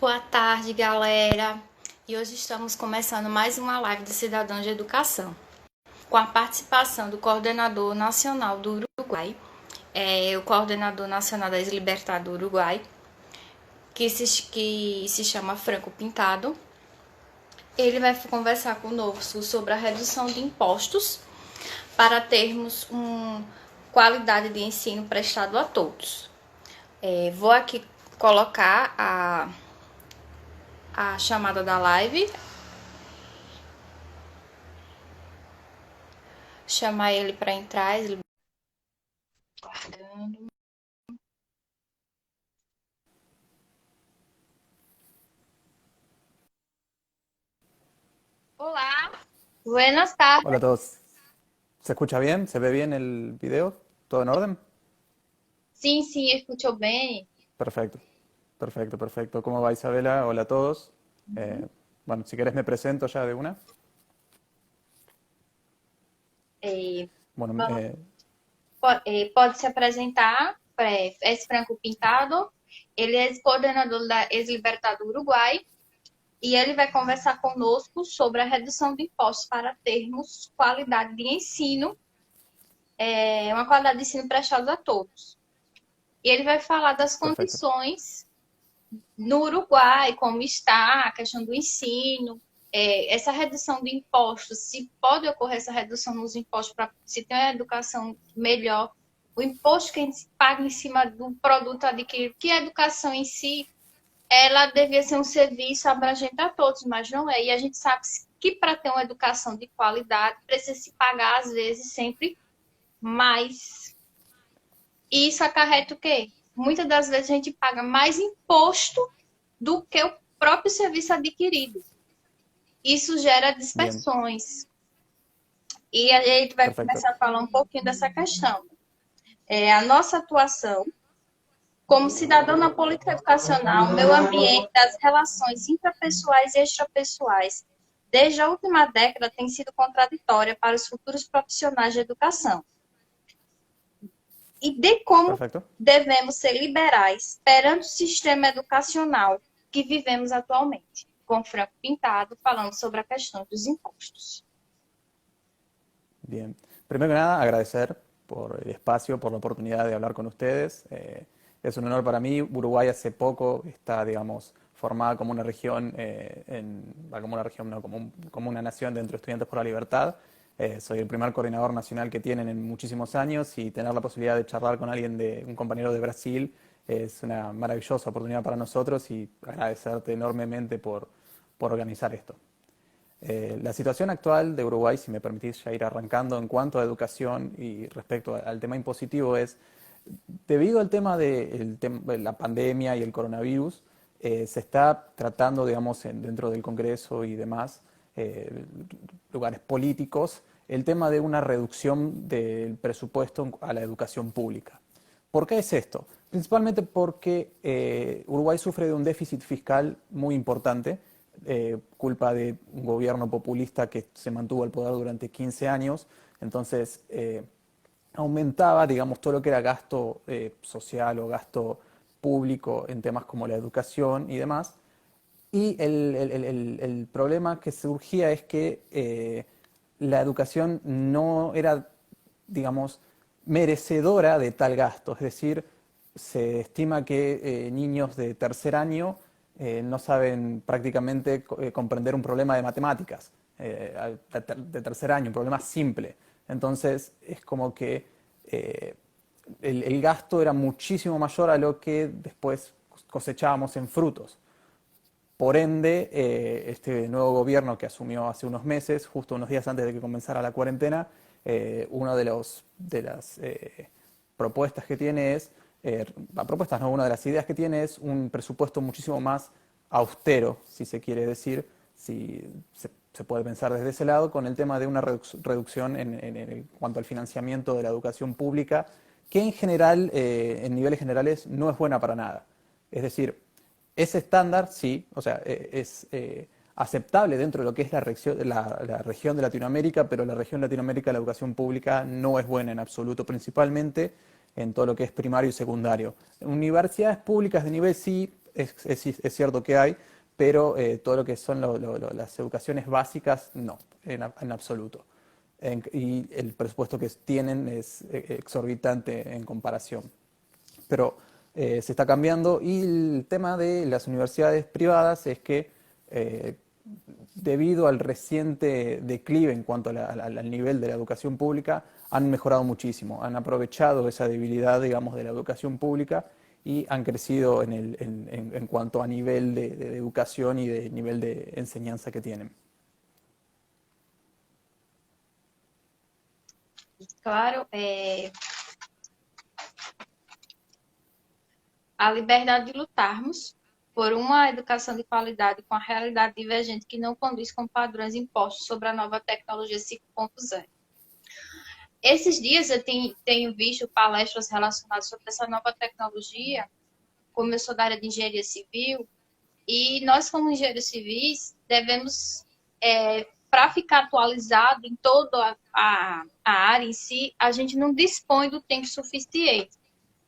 Boa tarde, galera. E hoje estamos começando mais uma live de Cidadãos de Educação, com a participação do coordenador nacional do Uruguai, o coordenador nacional da Ex-Libertad do Uruguai, que se chama Franco Pintado. Ele vai conversar conosco sobre a redução de impostos para termos uma qualidade de ensino prestado a todos. Vou aqui colocar a chamada da live, chamar ele para entrar, ele guardando. Olá, buenas Hola tardes. a todos. ¿Se escucha bien? ¿Se ve bien el video? ¿Todo en orden? Sim, sim, escutou bem. Perfecto, perfecto, perfecto. ¿Cómo va Isabela? Hola a todos. Eh, bueno, si querés me presento ya de una. É, Bueno, pode se apresentar, é Franco Pintado, ele é coordenador da Ex-Libertad do Uruguai e ele vai conversar conosco sobre a redução de impostos para termos qualidade de ensino, uma qualidade de ensino prestado a todos. E ele vai falar das perfecto. condições no Uruguai, como está a questão do ensino, essa redução de impostos, se pode ocorrer essa redução nos impostos para se ter uma educação melhor, o imposto que a gente paga em cima do produto adquirido, que a educação em si, ela devia ser um serviço abrangente a todos, mas não é. E a gente sabe que para ter uma educação de qualidade, precisa se pagar, às vezes, sempre mais. E isso acarreta o quê? Muitas das vezes a gente paga mais imposto do que o próprio serviço adquirido. Isso gera Bien, dispersões. E a gente vai perfecto. começar a falar um pouquinho dessa questão. A nossa atuação como cidadão na política educacional, o meio ambiente das relações intrapessoais e extrapessoais, desde a última década, tem sido contraditória para os futuros profissionais de educação. E de como Perfecto. devemos ser liberais perante o sistema educacional que vivemos atualmente, com Franco Pintado falando sobre a questão dos impostos. Bien. Primero que nada, agradecer por el espacio, por la oportunidad de hablar con ustedes. Es un honor para mí. Uruguay hace poco está, digamos, formada como una región, como una región, no, como una nación dentro de Estudiantes por la Libertad. Soy el primer coordinador nacional que tienen en muchísimos años y tener la posibilidad de charlar con alguien un compañero de Brasil es una maravillosa oportunidad para nosotros y agradecerte enormemente por organizar esto. La situación actual de Uruguay, si me permitís ya ir arrancando en cuanto a educación y respecto al tema impositivo, es debido al tema de la pandemia y el coronavirus, se está tratando, digamos, dentro del Congreso y demás lugares políticos, el tema de una reducción del presupuesto a la educación pública. ¿Por qué es esto? Principalmente porque Uruguay sufre de un déficit fiscal muy importante, culpa de un gobierno populista que se mantuvo al poder durante 15 años. Entonces, aumentaba, digamos, todo lo que era gasto social o gasto público en temas como la educación y demás. Y el problema que surgía es que la educación no era, digamos, merecedora de tal gasto. Es decir, se estima que niños de tercer año no saben prácticamente comprender un problema de matemáticas de tercer año, un problema simple. Entonces es como que el gasto era muchísimo mayor a lo que después cosechábamos en frutos. Por ende, este nuevo gobierno que asumió hace unos meses, justo unos días antes de que comenzara la cuarentena, una de las propuestas que tiene es, propuestas no, una de las ideas que tiene es un presupuesto muchísimo más austero, si se quiere decir, si se puede pensar desde ese lado, con el tema de una reducción en cuanto al financiamiento de la educación pública, que en general, en niveles generales, no es buena para nada. Es decir, es estándar, sí, o sea, es aceptable dentro de lo que es la región de Latinoamérica, pero la región de Latinoamérica la educación pública no es buena en absoluto, principalmente en todo lo que es primario y secundario. Universidades públicas de nivel sí, es cierto que hay, pero todo lo que son las educaciones básicas, no, en absoluto. Y el presupuesto que tienen es exorbitante en comparación. Pero se está cambiando y el tema de las universidades privadas es que debido al reciente declive en cuanto al nivel de la educación pública, han mejorado muchísimo, han aprovechado esa debilidad, digamos, de la educación pública y han crecido en cuanto a nivel de educación y de nivel de enseñanza que tienen. Claro, a liberdade de lutarmos por uma educação de qualidade com a realidade divergente que não condiz com padrões impostos sobre a nova tecnologia 5.0. Esses dias eu tenho visto palestras relacionadas sobre essa nova tecnologia, como eu sou da área de engenharia civil, e nós, como engenheiros civis, devemos, para ficar atualizado em toda a área em si, a gente não dispõe do tempo suficiente.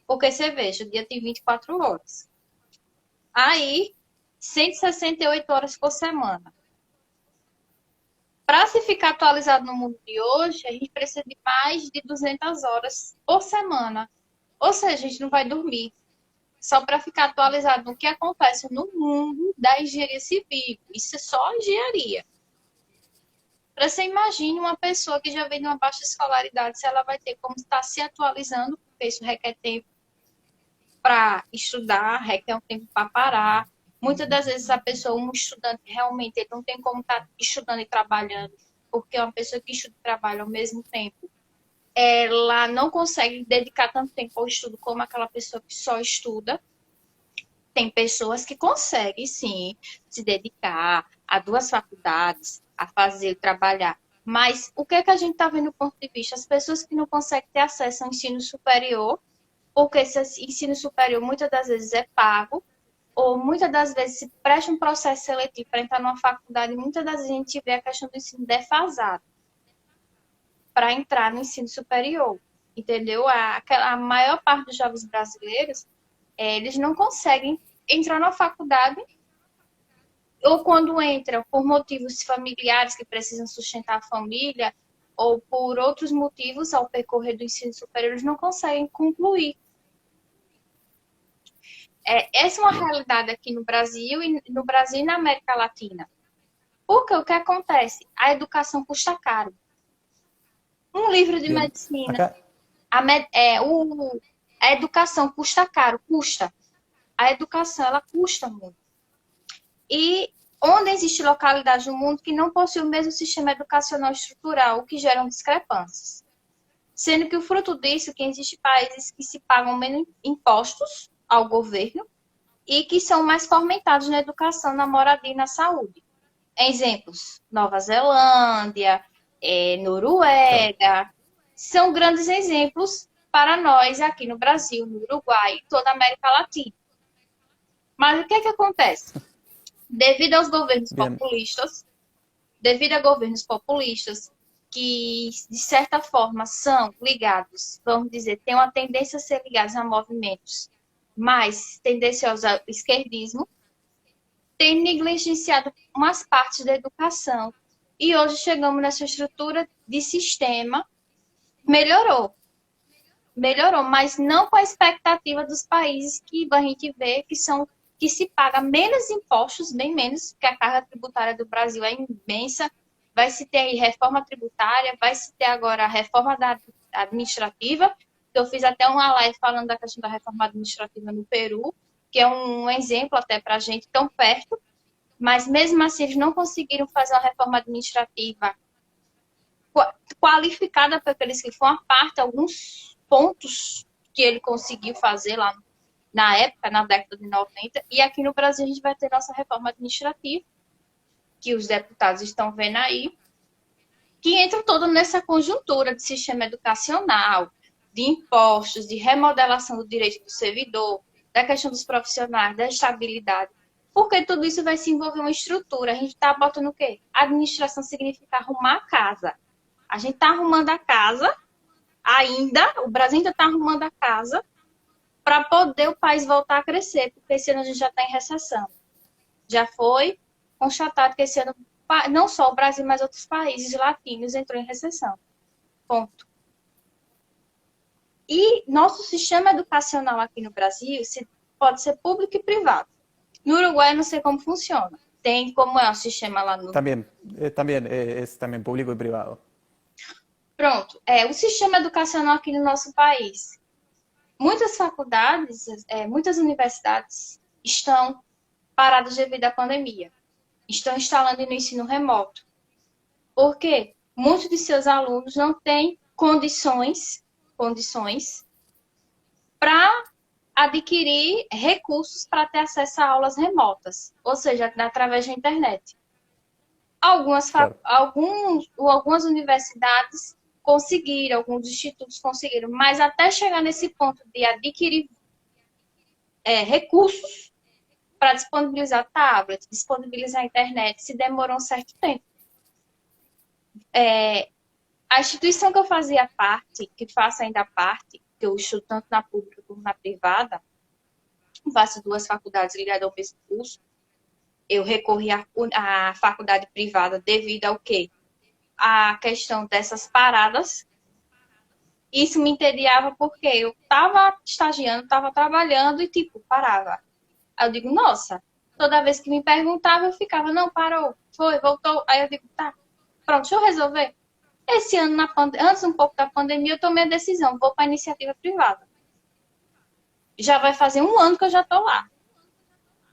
Porque você veja, o dia tem 24 horas. Aí, 168 horas por semana. Para se ficar atualizado no mundo de hoje, a gente precisa de mais de 200 horas por semana. Ou seja, a gente não vai dormir. Só para ficar atualizado no que acontece no mundo da engenharia civil. Isso é só engenharia. Para você imagine uma pessoa que já vem de uma baixa escolaridade, se ela vai ter como estar se atualizando, porque isso requer tempo para estudar, requer um tempo para parar. Muitas das vezes a pessoa, um estudante, realmente ele não tem como estar estudando e trabalhando, porque é uma pessoa que estuda e trabalha ao mesmo tempo. Ela não consegue dedicar tanto tempo ao estudo como aquela pessoa que só estuda. Tem pessoas que conseguem, sim, se dedicar a 2 faculdades, a fazer, trabalhar. Mas o que é que a gente está vendo do ponto de vista? As pessoas que não conseguem ter acesso ao ensino superior, porque esse ensino superior muitas das vezes é pago, ou muitas das vezes se presta um processo seletivo para entrar numa faculdade, e muitas das vezes a gente vê a questão do ensino defasado para entrar no ensino superior, entendeu? A maior parte dos jovens brasileiros, eles não conseguem entrar na faculdade, ou quando entram por motivos familiares que precisam sustentar a família, ou por outros motivos, ao percorrer do ensino superior, eles não conseguem concluir. Essa é uma realidade aqui no Brasil e na América Latina. Porque o que acontece? A educação custa caro. Um livro de medicina, a educação custa caro, custa. A educação, ela custa muito. E onde existe localidade no mundo que não possui o mesmo sistema educacional estrutural, o que geram discrepâncias. Sendo que o fruto disso é que existem países que se pagam menos impostos ao governo e que são mais fomentados na educação, na moradia e na saúde. Exemplos, Nova Zelândia, Noruega, são grandes exemplos para nós aqui no Brasil, no Uruguai e toda a América Latina. Mas o que é que acontece? Devido a governos populistas, que de certa forma são ligados, vamos dizer, têm uma tendência a ser ligados a movimentos mais tendenciosos ao esquerdismo, tem negligenciado umas partes da educação. E hoje chegamos nessa estrutura de sistema, melhorou, mas não com a expectativa dos países que a gente vê que se paga menos impostos, bem menos, porque a carga tributária do Brasil é imensa. Vai se ter aí reforma tributária, vai se ter agora a reforma administrativa. Eu fiz até uma live falando da questão da reforma administrativa no Peru, que é um exemplo até para a gente tão perto, mas mesmo assim eles não conseguiram fazer uma reforma administrativa qualificada para aqueles que foram a parte, alguns pontos que ele conseguiu fazer lá na época, na década de 90, e aqui no Brasil a gente vai ter nossa reforma administrativa, que os deputados estão vendo aí, que entra toda nessa conjuntura de sistema educacional, de impostos, de remodelação do direito do servidor, da questão dos profissionais, da estabilidade, porque tudo isso vai se envolver uma estrutura. A gente está botando o quê? Administração significa arrumar a casa. A gente está arrumando a casa ainda, o Brasil ainda está arrumando a casa, para poder o país voltar a crescer, porque esse ano a gente já está em recessão. Já foi constatado que esse ano, não só o Brasil, mas outros países latinos entrou em recessão. Ponto. E nosso sistema educacional aqui no Brasil pode ser público e privado. No Uruguai, eu não sei como funciona. Tem como é o sistema lá no... También es también público y privado. Pronto. O sistema educacional aqui no nosso país. Muitas faculdades, muitas universidades estão paradas devido à pandemia. Estão instalando no ensino remoto. Por quê? Muitos de seus alunos não têm condições para adquirir recursos para ter acesso a aulas remotas, ou seja, através da internet. Claro. Algumas universidades conseguiram, alguns institutos conseguiram, mas até chegar nesse ponto de adquirir recursos para disponibilizar tablets, disponibilizar a internet, se demorou um certo tempo. A instituição que eu fazia parte, que faço ainda parte, que eu estudo tanto na pública como na privada, faço 2 faculdades ligadas ao mesmo curso, eu recorri à faculdade privada devido ao quê? A questão dessas paradas. Isso me entediava porque eu estava estagiando, estava trabalhando e, parava. Aí eu digo, nossa, toda vez que me perguntava, eu ficava, não, parou, foi, voltou. Aí eu digo, tá, pronto, deixa eu resolver. Esse ano, antes um pouco da pandemia, eu tomei a decisão, vou para a iniciativa privada. Já vai fazer 1 ano que eu já estou lá.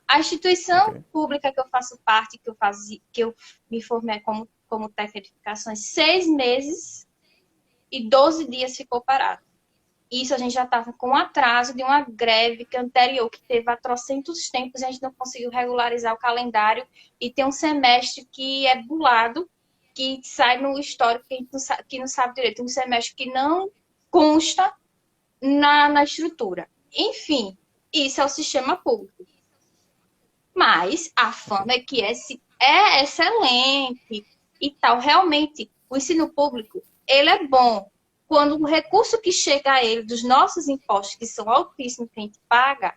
A instituição pública que eu faço parte, que eu me formei como técnica de edificações, 6 meses e 12 dias ficou parado. Isso a gente já estava com atraso de uma greve anterior, que teve há trocentos tempos, e a gente não conseguiu regularizar o calendário, e tem um semestre que é bulado, que sai no histórico, que não sabe direito, um semestre que não consta na estrutura. Enfim, isso é o sistema público. Mas a fama é que é excelente e tal. Realmente, o ensino público, ele é bom. Quando o recurso que chega a ele dos nossos impostos, que são altíssimos, que a gente paga,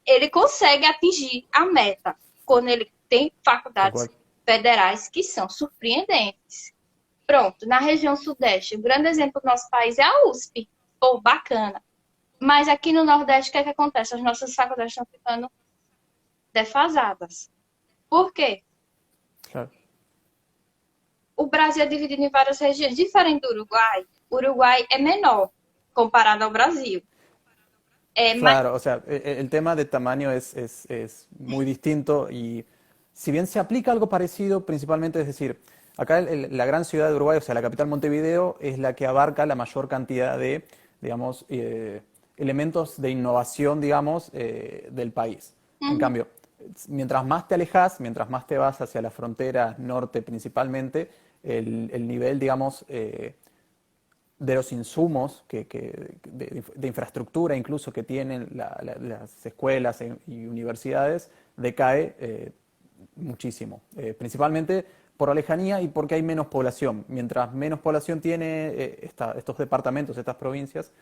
ele consegue atingir a meta. Quando ele tem faculdades federais que são surpreendentes. Pronto, na região sudeste, um grande exemplo do nosso país é a USP. Pô, bacana. Mas aqui no Nordeste, o que é que acontece? As nossas faculdades estão ficando defasadas. Por quê? Claro. O Brasil é dividido em várias regiões. Diferente do Uruguai, o Uruguai é menor comparado ao Brasil. Claro, o sea, el tema de tamaño es muy distinto y si bien se aplica algo parecido, principalmente, es decir, acá la gran ciudad de Uruguay, o sea, la capital Montevideo, es la que abarca la mayor cantidad de, digamos, elementos de innovación, digamos, del país. En cambio, mientras más te alejas, mientras más te vas hacia la frontera norte principalmente, el nivel, digamos, de los insumos de infraestructura incluso que tienen las escuelas y universidades decae muchísimo, principalmente por la lejanía y porque hay menos población. Mientras menos población tiene estos departamentos, estas provincias,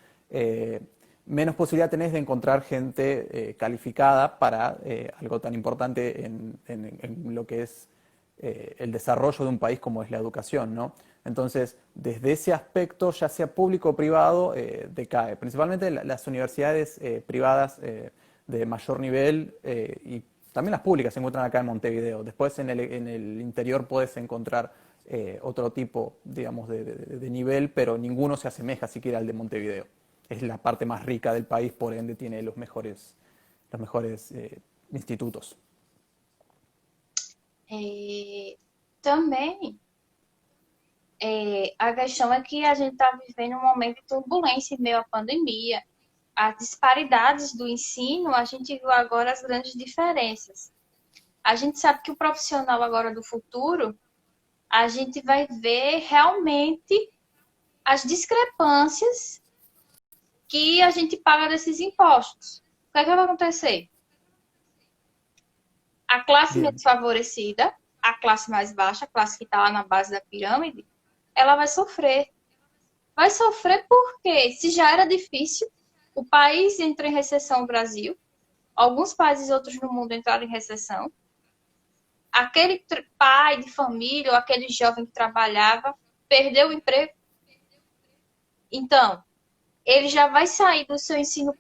menos posibilidad tenés de encontrar gente calificada para algo tan importante en lo que es el desarrollo de un país como es la educación, ¿no? Entonces, desde ese aspecto, ya sea público o privado, decae. Principalmente las universidades privadas de mayor nivel y también las públicas se encuentran acá en Montevideo. Después en el interior puedes encontrar otro tipo, digamos, de nivel, pero ninguno se asemeja siquiera al de Montevideo. Es la parte más rica del país, por ende tiene los mejores institutos. Também, a questão é que a gente está vivendo um momento de turbulência em meio à pandemia. As disparidades do ensino, a gente viu agora as grandes diferenças. A gente sabe que o profissional agora do futuro, a gente vai ver realmente as discrepâncias que a gente paga desses impostos. O que é que vai acontecer? A classe menos favorecida, a classe mais baixa, a classe que está lá na base da pirâmide, ela vai sofrer. Vai sofrer porque, se já era difícil, O país entrou em recessão, o Brasil. Alguns países outros no mundo entraram em recessão. Aquele pai de família ou aquele jovem que trabalhava perdeu o emprego. Então, ele já vai sair do seu ensino,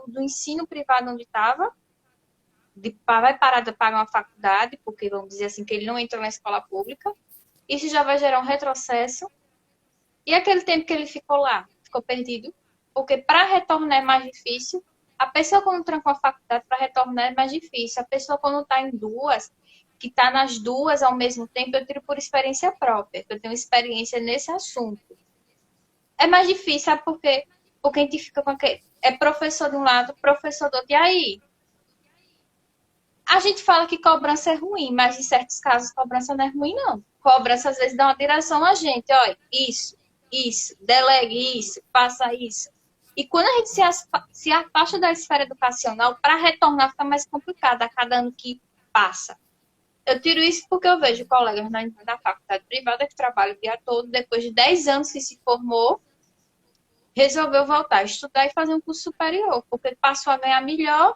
do ensino privado onde estava, vai parar de pagar uma faculdade, porque vamos dizer assim, que ele não entrou na escola pública. Isso já vai gerar um retrocesso. E aquele tempo que ele ficou lá, ficou perdido, porque para retornar é mais difícil. A pessoa quando tranca uma faculdade, para retornar é mais difícil. A pessoa quando está em duas, que está nas duas ao mesmo tempo, eu tiro por experiência própria, eu tenho experiência nesse assunto. É mais difícil, sabe por quê? Porque a gente fica com aquele... É professor de um lado, professor do outro. E aí? A gente fala que cobrança é ruim, mas em certos casos cobrança não é ruim, não. Cobrança às vezes dá uma direção a gente. Olha, isso, delegue isso, faça isso. E quando a gente se afasta da esfera educacional, para retornar fica mais complicado a cada ano que passa. Eu tiro isso porque eu vejo colegas na faculdade privada que trabalham o dia todo, depois de 10 anos que se formou, resolveu voltar a estudar e fazer um curso superior, porque passou a ganhar melhor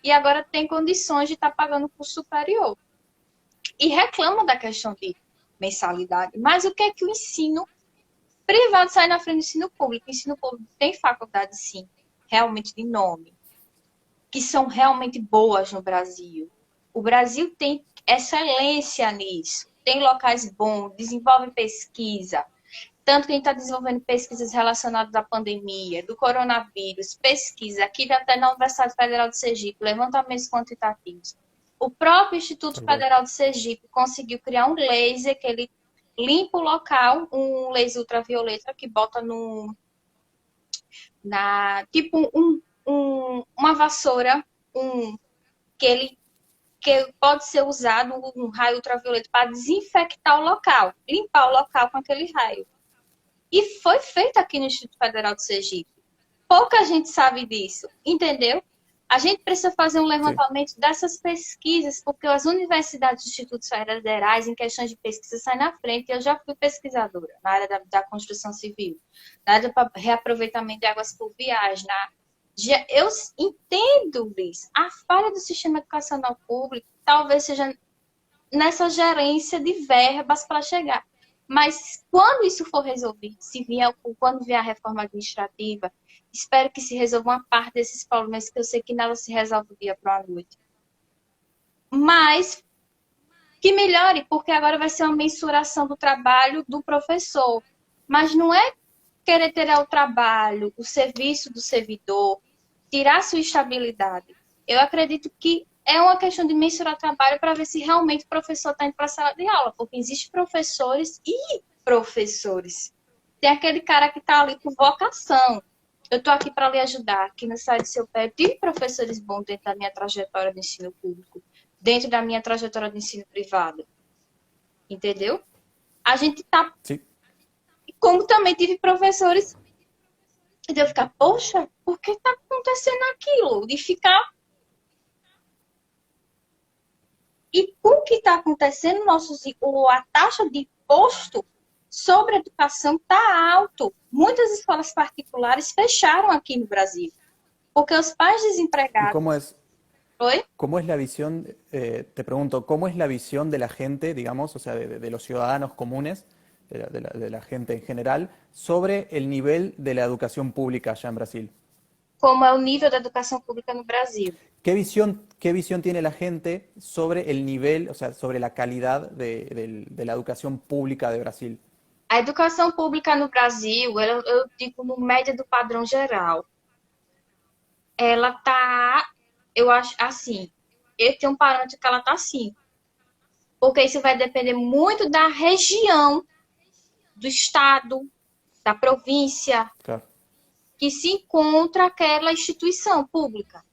e agora tem condições de estar pagando o curso superior. E reclama da questão de mensalidade. Mas o que é que o ensino privado sai na frente do ensino público? O ensino público tem faculdades, sim, realmente de nome, que são realmente boas no Brasil. O Brasil tem excelência nisso. Tem locais bons, desenvolve pesquisa. Tanto que a gente está desenvolvendo pesquisas relacionadas à pandemia, do coronavírus, pesquisa aqui até na Universidade Federal de Sergipe, levantamentos quantitativos. O próprio Instituto Federal de Sergipe conseguiu criar um laser que ele limpa o local, um laser ultravioleta que bota tipo uma vassoura, que pode ser usado um raio ultravioleta para desinfectar o local, limpar o local com aquele raio. E foi feito aqui no Instituto Federal de Sergipe. Pouca gente sabe disso, entendeu? A gente precisa fazer um levantamento dessas pesquisas, porque as universidades e institutos federais, em questões de pesquisa, saem na frente. Eu já fui pesquisadora na área da construção civil, na área do reaproveitamento de águas pluviais. Eu entendo isso. A falha do sistema educacional público talvez seja nessa gerência de verbas para chegar. Mas quando isso for resolvido, quando vier a reforma administrativa, espero que se resolva uma parte desses problemas, que eu sei que nada se resolve do dia para a noite. Mas que melhore, porque agora vai ser uma mensuração do trabalho do professor. Mas não é querer tirar o trabalho, o serviço do servidor, tirar sua estabilidade. Eu acredito que é uma questão de mensurar trabalho para ver se realmente o professor está indo para a sala de aula, porque existem professores e professores. Tem aquele cara que está ali por vocação. Eu estou aqui para lhe ajudar. Aqui no site do seu pé, eu tive professores bons dentro da minha trajetória de ensino público, dentro da minha trajetória de ensino privado. Entendeu? A gente está... Como também tive professores de eu ficar, poxa, por que está acontecendo aquilo? De ficar... E com o que está acontecendo, a taxa de imposto sobre a educação está alto. Muitas escolas particulares fecharam aqui no Brasil, porque os pais desempregados... ¿Cómo es la visión, te pregunto, cómo es la visión de la gente, digamos, o sea, de los ciudadanos comunes, de la gente en general, sobre el nivel de la educación pública allá en Brasil? ¿Cómo es el nivel de educación pública en Brasil? ¿Qué visión tiene la gente sobre el nivel, o sea, sobre la calidad de la educación pública de Brasil? A educação pública no Brasil, eu digo no média do padrão geral, ela tá, eu acho, assim, eu tenho um parâmetro que ela tá assim, porque isso vai depender muito da região, do estado, da província, que se encontra aquela instituição pública,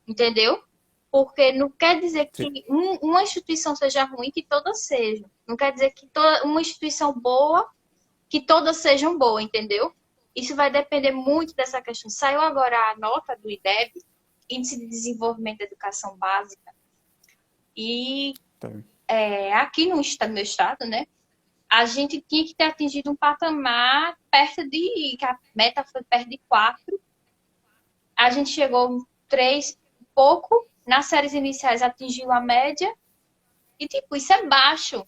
entendeu? Porque não quer dizer que uma instituição seja ruim, que todas sejam. Não quer dizer que uma instituição boa, que todas sejam boas, entendeu? Isso vai depender muito dessa questão. Saiu agora a nota do IDEB, Índice de Desenvolvimento da Educação Básica. E aqui no meu estado, né? A gente tinha que ter atingido um patamar que a meta foi perto de 4. A gente chegou em 3, pouco, nas séries iniciais atingiu a média, e, tipo, isso é baixo.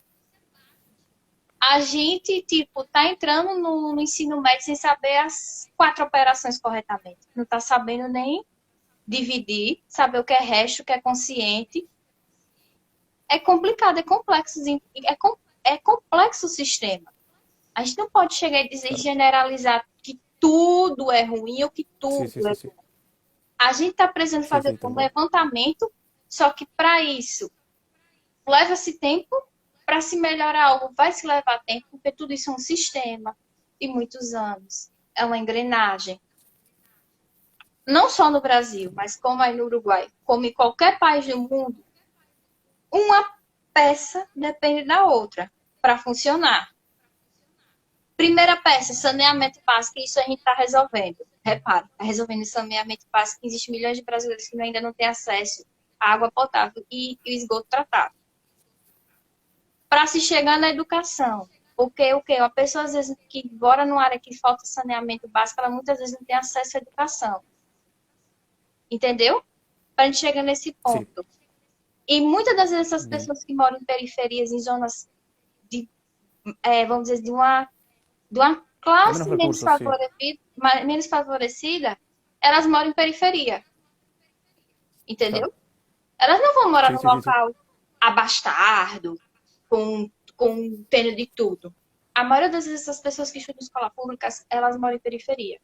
A gente, tipo, tá entrando no ensino médio sem saber as 4 operações corretamente. Não tá sabendo nem dividir, saber o que é resto, o que é consciente. É complicado, é complexo, é complexo o sistema. A gente não pode chegar e dizer, Claro. generalizar que tudo é ruim ou que Sí, tudo sí, é sí, sí. bom. A gente está precisando Sí, fazer sí, um tal cual. levantamento, só que para isso leva-se tempo, para se melhorar algo vai se levar tempo, porque tudo isso é um sistema de muitos anos. É uma engrenagem. Não só no Brasil, mas como aí no Uruguai, como em qualquer país do mundo, uma peça depende da outra para funcionar. Primeira peça, saneamento básico, isso a gente está resolvendo. Repare, está resolvendo esse saneamento básico. Existem milhões de brasileiros que ainda não têm acesso à água potável e esgoto tratado. Para se chegar na educação, porque o que? A pessoa, às vezes, que mora numa área que falta saneamento básico, ela muitas vezes não tem acesso à educação. Entendeu? Para a gente chegar nesse Sí, ponto. E muitas das vezes essas bien. pessoas que moram em periferias, em zonas de, vamos dizer, de uma De menos classe recursos, sí. menos favorecida, elas moram em periferia, Claro. entendeu? Elas não vão morar Sí, num sí, sí, sí. local abastado, com tendo de tudo. A maioria das vezes, essas pessoas que estudam em escola pública, elas moram em periferia.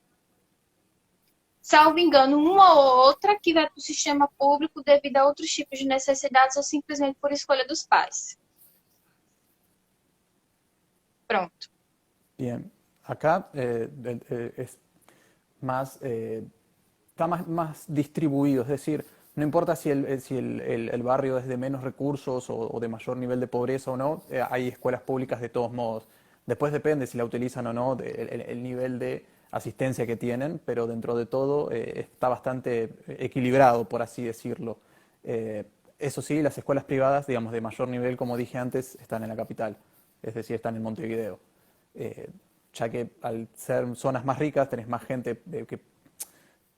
Salvo engano, uma ou outra que vai para o sistema público devido a outros tipos de necessidades ou simplesmente por escolha dos pais. Pronto. Bien. Acá es más, está más distribuido, es decir, no importa si el barrio es de menos recursos o de mayor nivel de pobreza o no, hay escuelas públicas de todos modos. Después depende si la utilizan o no, el nivel de asistencia que tienen, pero dentro de todo está bastante equilibrado, por así decirlo. Eh, Eso sí, las escuelas privadas, digamos, de mayor nivel, como dije antes, están en la capital, es decir, están en Montevideo. Eh, ya que al ser zonas más ricas tenés más gente que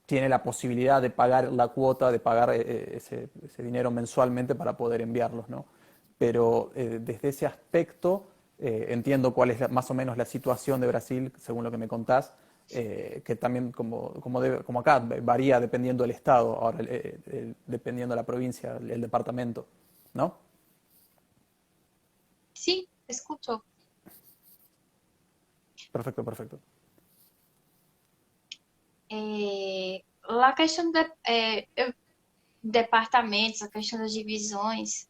tiene la posibilidad de pagar la cuota, de pagar ese dinero mensualmente para poder enviarlos, ¿no? Pero desde ese aspecto entiendo cuál es más o menos la situación de Brasil, según lo que me contás, que también como acá varía dependiendo del estado, ahora dependiendo de la provincia, el departamento, ¿no? Sim, escutou. Perfecto, perfecto. Lá a questão departamentos, a questão das divisões,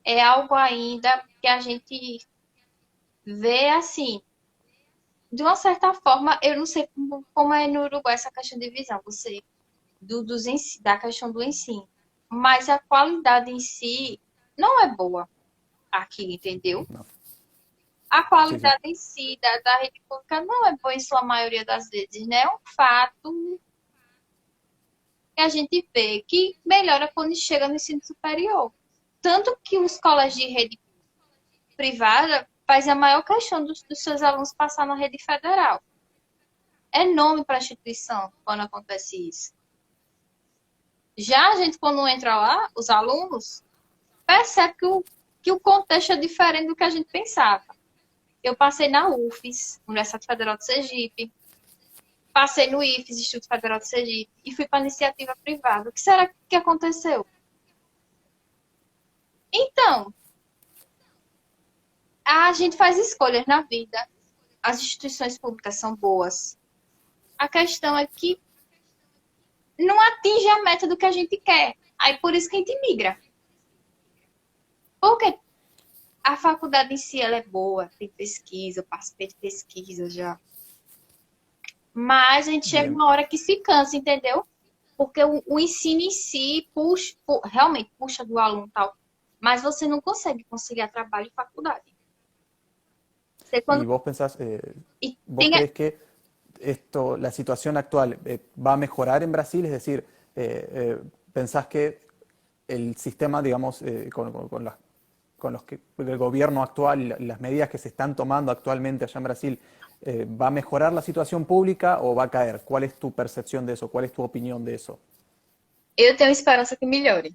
é algo ainda que a gente vê assim, de uma certa forma, eu não sei como é no Uruguai essa questão de divisão, você, da questão do ensino, mas a qualidade em si não é boa aqui, entendeu? No. A Sí, sí. qualidade em si da rede pública não é boa em sua maioria das vezes, né? É um fato que a gente vê que melhora quando chega no ensino superior. Tanto que os colégios de rede privada fazem a maior questão dos seus alunos passar na rede federal. É nome para a instituição quando acontece isso. Já a gente, quando entra lá, os alunos, percebe que o contexto é diferente do que a gente pensava. Eu passei na UFES, Universidade Federal de Sergipe, passei no IFES, Instituto Federal de Sergipe, e fui para a iniciativa privada. O que será que aconteceu? Então, a gente faz escolhas na vida. As instituições públicas são boas. A questão é que não atinge a meta do que a gente quer. Aí por isso que a gente migra. Porque a faculdade em si ela é boa, tem pesquisa, eu participei de pesquisa já. Mas a gente chega Bien. uma hora que se cansa, entendeu? Porque o ensino em si realmente puxa do aluno e tal. Mas você não consegue conciliar trabalho e faculdade. Você Y quando. vos pensás, E vos tem, crees que la situación actual va a mejorar en Brasil, es decir, pensás que el sistema, digamos, con los que el gobierno actual y las medidas que se están tomando actualmente allá en Brasil ¿Va a mejorar la situación pública o va a caer? ¿Cuál es tu percepción de eso? ¿Cuál es tu opinión de eso? Eu tenho esperança que melhore.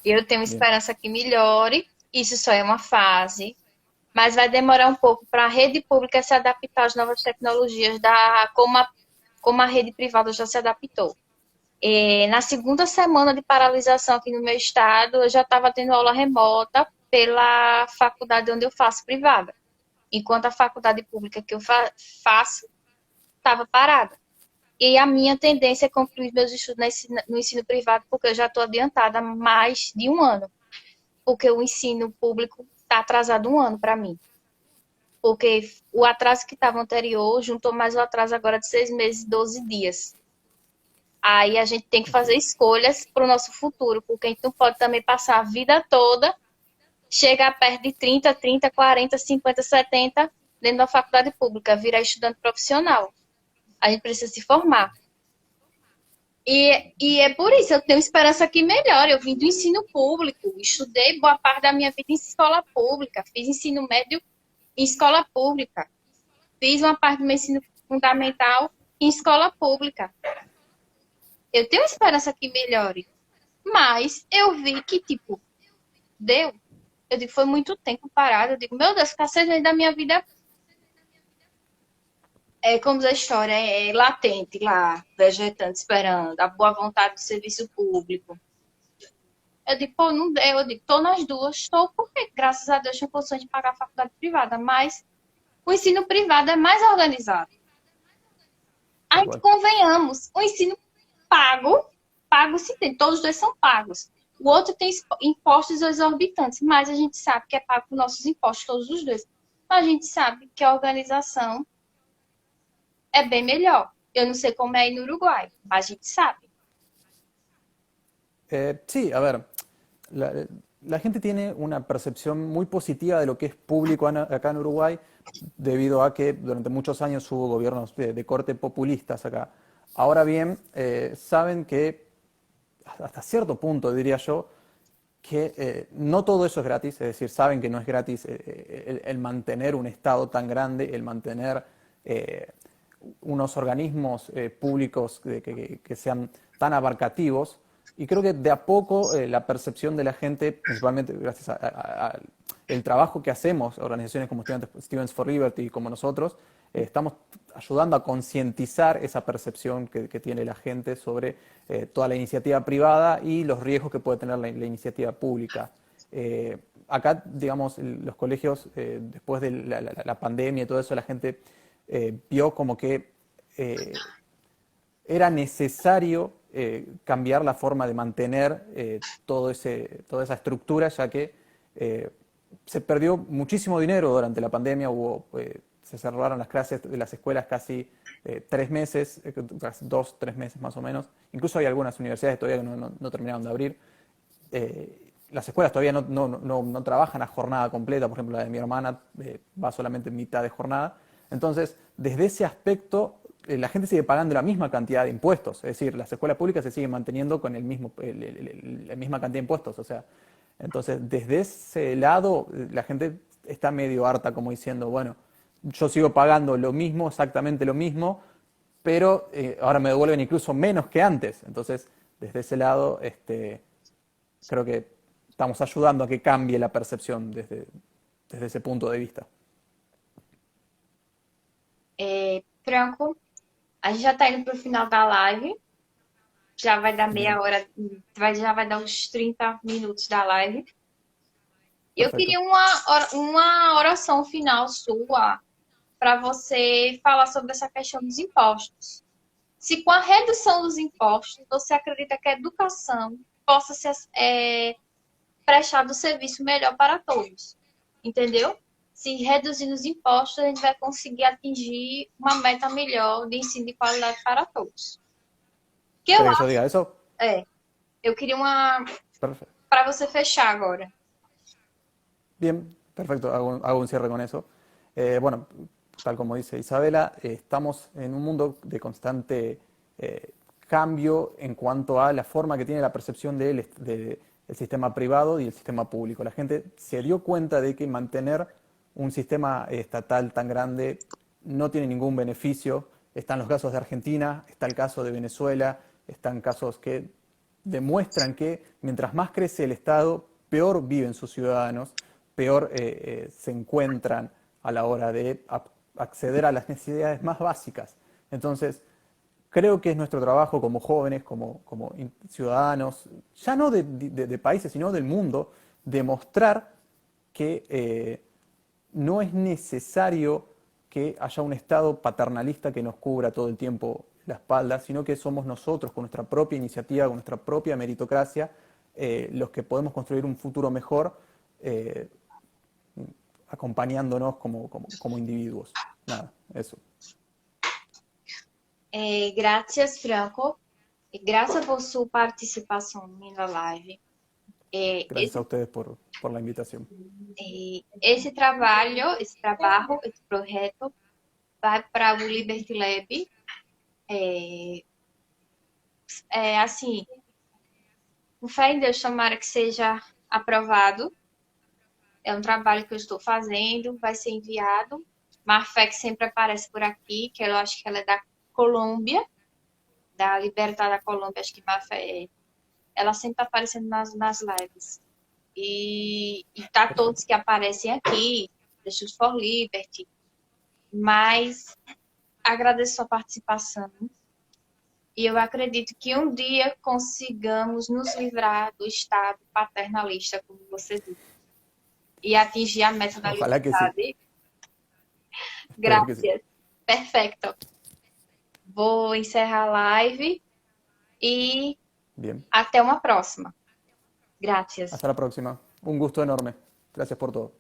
Eu tenho Bien, esperança que melhore. Isso só é uma fase, mas vai demorar um pouco para a rede pública se adaptar às novas tecnologias, como a rede privada já se adaptou. Na segunda semana de paralisação aqui no meu estado, eu já estava tendo aula remota pela faculdade onde eu faço privada, enquanto a faculdade pública que eu faço estava parada. E a minha tendência é concluir meus estudos no ensino privado, porque eu já estou adiantada há mais de um ano, porque o ensino público está atrasado um ano para mim. Porque o atraso que estava anterior juntou mais o atraso agora de 6 meses e 12 dias. Aí a gente tem que fazer escolhas para o nosso futuro, porque a gente não pode também passar a vida toda, chegar perto de 30, 40, 50, 70 dentro da faculdade pública, virar estudante profissional. A gente precisa se formar. E é por isso, eu tenho esperança que melhore. Eu vim do ensino público, estudei boa parte da minha vida em escola pública, fiz ensino médio em escola pública, fiz uma parte do meu ensino fundamental em escola pública. Eu tenho esperança que melhore, mas eu vi que, tipo, deu. Eu digo, foi muito tempo parado. Eu digo, meu Deus, ficar 6 meses da minha vida como diz a história, é latente lá, vegetando, esperando, a boa vontade do serviço público. Eu digo, pô, não deu. Eu digo, tô nas duas, estou porque, graças a Deus, tenho condições de pagar a faculdade privada, mas o ensino privado é mais organizado. Aí, igual. convenhamos, o ensino pago se tem, todos os dois são pagos. O outro tem impostos exorbitantes, mas a gente sabe que é pago por nossos impostos, todos os dois. Mas a gente sabe que a organização é bem melhor. Eu não sei como é aí no Uruguai, mas a gente sabe. Sí, a ver, la gente tiene una percepción muy positiva de lo que es público acá en Uruguay, debido a que durante muchos años hubo gobiernos de corte populistas acá. Ahora bien, saben que hasta cierto punto, diría yo, que no todo eso es gratis, es decir, saben que no es gratis el mantener un Estado tan grande, el mantener unos organismos públicos que sean tan abarcativos. Y creo que de a poco la percepción de la gente, principalmente gracias al trabajo que hacemos, organizaciones como Students for Liberty y como nosotros, estamos ayudando a concientizar esa percepción que tiene la gente sobre toda la iniciativa privada y los riesgos que puede tener la iniciativa pública. Acá, digamos, los colegios, después de la pandemia y todo eso, la gente vio como que era necesario cambiar la forma de mantener toda esa estructura, ya que se perdió muchísimo dinero durante la pandemia, se cerraron las clases de las escuelas casi 3 meses, 2, 3 meses más o menos. Incluso hay algunas universidades todavía que no terminaron de abrir. Las escuelas todavía no trabajan a jornada completa, por ejemplo la de mi hermana va solamente en mitad de jornada. Entonces, desde ese aspecto, la gente sigue pagando la misma cantidad de impuestos, es decir, las escuelas públicas se siguen manteniendo con la misma cantidad de impuestos, o sea, entonces desde ese lado la gente está medio harta como diciendo, bueno, yo sigo pagando lo mismo, exactamente lo mismo, pero ahora me devuelven incluso menos que antes, entonces desde ese lado creo que estamos ayudando a que cambie la percepción desde ese punto de vista. Franco, a gente já tá indo pro final da live. Já vai dar meia Bien, hora, já vai dar uns 30 minutos da live. Eu perfecto. queria uma oração final sua para você falar sobre essa questão dos impostos. Se com a redução dos impostos, você acredita que a educação possa ser prestado serviço melhor para todos. Entendeu? Se reduzindo os impostos, a gente vai conseguir atingir uma meta melhor de ensino de qualidade para todos. Que eu ¿Querés que yo acho, diga eso? eu queria uma Perfecto. para você fechar agora. Bien, perfecto, hago un cierre con eso. Bueno, tal como dice Isabela, estamos en un mundo de constante cambio en cuanto a la forma que tiene la percepción del sistema privado y el sistema público. La gente se dio cuenta de que mantener un sistema estatal tan grande no tiene ningún beneficio. Están los casos de Argentina, está el caso de Venezuela, están casos que demuestran que mientras más crece el Estado, peor viven sus ciudadanos, peor se encuentran a la hora de acceder a las necesidades más básicas. Entonces, creo que es nuestro trabajo como jóvenes, como ciudadanos, ya no de países, sino del mundo, demostrar que no es necesario que haya un Estado paternalista que nos cubra todo el tiempo la espalda, sino que somos nosotros, con nuestra propia iniciativa, con nuestra propia meritocracia, los que podemos construir un futuro mejor eh, acompañándonos como individuos. Nada, eso. Gracias, Franco. Gracias por su participación en la live. Gracias a ustedes por la invitación. Esse trabalho, esse projeto vai para o Liberty Lab. Assim, com fé em Deus, tomara que seja aprovado. É um trabalho que eu estou fazendo, vai ser enviado. Marfé, que sempre aparece por aqui, que eu acho que ela é da Colômbia, da Libertad da Colômbia, acho que Marfé é. Ela sempre está aparecendo nas lives. E tá todos que aparecem aqui, The Shoes for Liberty, mas agradeço sua participação e eu acredito que um dia consigamos nos livrar do Estado paternalista, como você disse, e atingir a meta da Ojalá que sí. liberdade. Espero que sí. Graças. Perfeito. Vou encerrar a live e Bien. até uma próxima. Gracias. Hasta la próxima. Un gusto enorme. Gracias por todo.